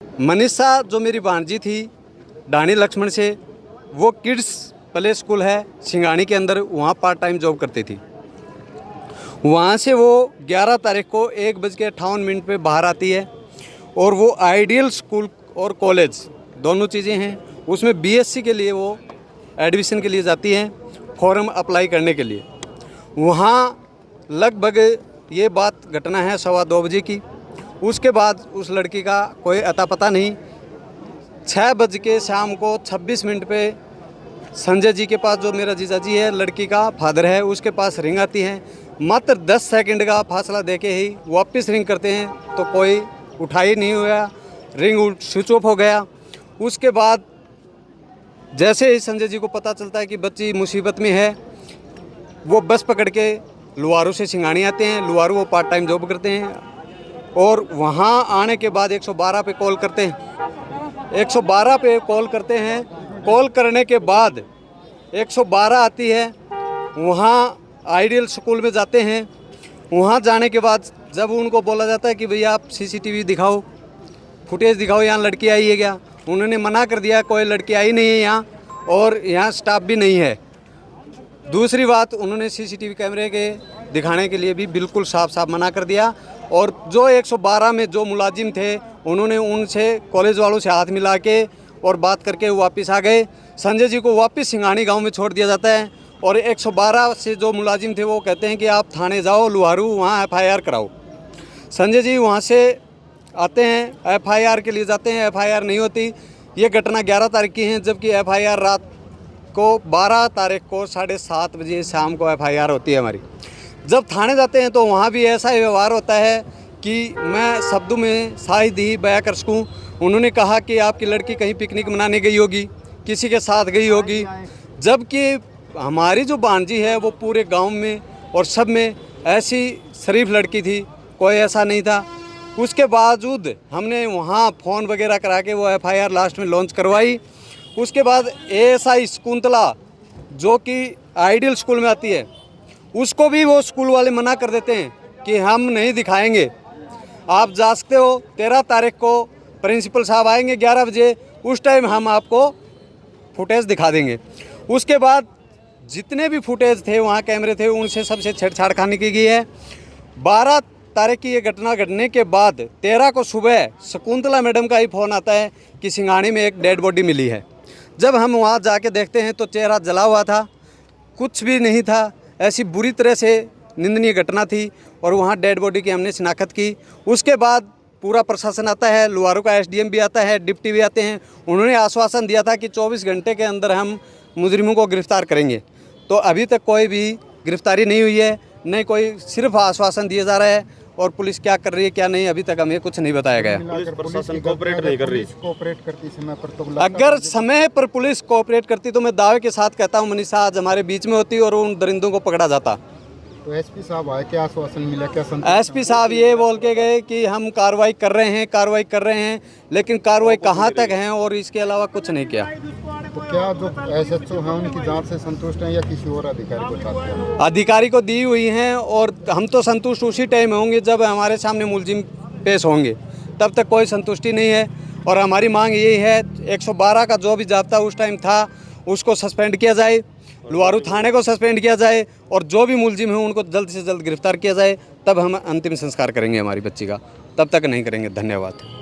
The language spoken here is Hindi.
मनीषा जो मेरी भांजी थी डाणी लक्ष्मण से, वो किड्स प्ले स्कूल है सिंगानी के अंदर, वहाँ पार्ट टाइम जॉब करती थी। वहाँ से वो 11 तारीख को 1:58 पे बाहर आती है और वो आइडियल स्कूल और कॉलेज दोनों चीज़ें हैं, उसमें बीएससी के लिए वो एडमिशन के लिए जाती हैं, फॉर्म अप्लाई करने के लिए। वहाँ लगभग ये बात घटना है 2:15 बजे की। उसके बाद उस लड़की का कोई अता पता नहीं। 6 बज के शाम को 26 मिनट पे संजय जी के पास, जो मेरा जीजाजी है, लड़की का फादर है, उसके पास रिंग आती है। मात्र 10 सेकंड का फासला देके ही वापस रिंग करते हैं तो कोई उठा ही नहीं हुआ, रिंग स्विच ऑफ हो गया। उसके बाद जैसे ही संजय जी को पता चलता है कि बच्ची मुसीबत में है, वो बस पकड़ के लुहारू से सिंगानी आते हैं। लुहारू वो पार्ट टाइम जॉब करते हैं और वहाँ आने के बाद 112 पे कॉल करते हैं। 112 पे कॉल करते हैं। कॉल करने के बाद 112 आती है, वहाँ आइडियल स्कूल में जाते हैं। वहाँ जाने के बाद जब उनको बोला जाता है कि भैया आप सीसीटीवी दिखाओ, फुटेज दिखाओ, यहाँ लड़की आई है क्या, उन्होंने मना कर दिया, कोई लड़की आई नहीं है यहाँ और यहाँ स्टाफ भी नहीं है। दूसरी बात, उन्होंने सीसीटीवी कैमरे के दिखाने के लिए भी बिल्कुल साफ साफ मना कर दिया। और जो 112 में जो मुलाजिम थे, उन्होंने उनसे, कॉलेज वालों से हाथ मिला के और बात करके वापस आ गए। संजय जी को वापस सिंगानी गांव में छोड़ दिया जाता है और 112 से जो मुलाजिम थे वो कहते हैं कि आप थाने जाओ लुहारू, वहाँ एफआईआर कराओ। संजय जी वहाँ से आते हैं, एफआईआर के लिए जाते हैं, एफआईआर नहीं होती। ये घटना 11 तारीख की है, जबकि एफआईआर रात को 12 तारीख को 7:30 बजे शाम को एफआईआर होती है हमारी। जब थाने जाते हैं तो वहाँ भी ऐसा ही व्यवहार होता है कि मैं शब्दों में शायद ही बयां कर सकूँ। उन्होंने कहा कि आपकी लड़की कहीं पिकनिक मनाने गई होगी, किसी के साथ गई होगी, जबकि हमारी जो भांजी है वो पूरे गांव में और सब में ऐसी शरीफ लड़की थी, कोई ऐसा नहीं था। उसके बावजूद हमने वहाँ फ़ोन वगैरह करा के वो एफआईआर लास्ट में लॉन्च करवाई। उसके बाद एएसआई शकुंतला जो कि आइडियल स्कूल में आती है, उसको भी वो स्कूल वाले मना कर देते हैं कि हम नहीं दिखाएंगे, आप जा सकते हो। 13 तारीख को प्रिंसिपल साहब आएंगे 11 बजे, उस टाइम हम आपको फुटेज दिखा देंगे। उसके बाद जितने भी फुटेज थे वहाँ कैमरे थे, उनसे सबसे छेड़छाड़ खाने की गई है। 12 तारीख की ये घटना घटने के बाद 13 को सुबह शकुंतला मैडम का ही फ़ोन आता है कि सिंगानी में एक डेड बॉडी मिली है। जब हम वहाँ जाके देखते हैं तो चेहरा जला हुआ था, कुछ भी नहीं था। ऐसी बुरी तरह से निंदनीय घटना थी और वहाँ डेड बॉडी की हमने शिनाख्त की। उसके बाद पूरा प्रशासन आता है, लुहारू का एसडीएम भी आता है, डिप्टी भी आते हैं। उन्होंने आश्वासन दिया था कि 24 घंटे के अंदर हम मुजरिमों को गिरफ्तार करेंगे। तो अभी तक कोई भी गिरफ्तारी नहीं हुई है, नहीं कोई, सिर्फ आश्वासन दिया जा रहा है। और पुलिस क्या कर रही है क्या नहीं, अभी तक हमें कुछ नहीं बताया गया। पुलिस प्रशासन कोऑपरेट नहीं कर रही। कोऑपरेट करती समय पर तो अगर समय पर पुलिस कोऑपरेट करती तो मैं दावे के साथ कहता हूँ मनीषा आज हमारे बीच में होती और उन दरिंदों को पकड़ा जाता। तो एसपी साहब आए, क्या आश्वासन मिला, क्या एसपी साहब ये बोल के गए कि हम कार्रवाई कर रहे हैं, लेकिन कार्रवाई कहाँ तक है और इसके अलावा कुछ नहीं किया। तो क्या जो एसएचओ हैं उनकी जांच से संतुष्ट हैं या किसी और अधिकारी को चाहते हैं? अधिकारी को दी हुई हैं और हम तो संतुष्ट उसी टाइम होंगे जब हमारे सामने मुलजिम पेश होंगे, तब तक कोई संतुष्टि नहीं है। और हमारी मांग यही है, 112 का जो भी जाब्ता उस टाइम था उसको सस्पेंड किया जाए, लुहारू थाने को सस्पेंड किया जाए और जो भी मुलजिम हैं उनको जल्द से जल्द गिरफ्तार किया जाए। तब हम अंतिम संस्कार करेंगे हमारी बच्ची का, तब तक नहीं करेंगे। धन्यवाद।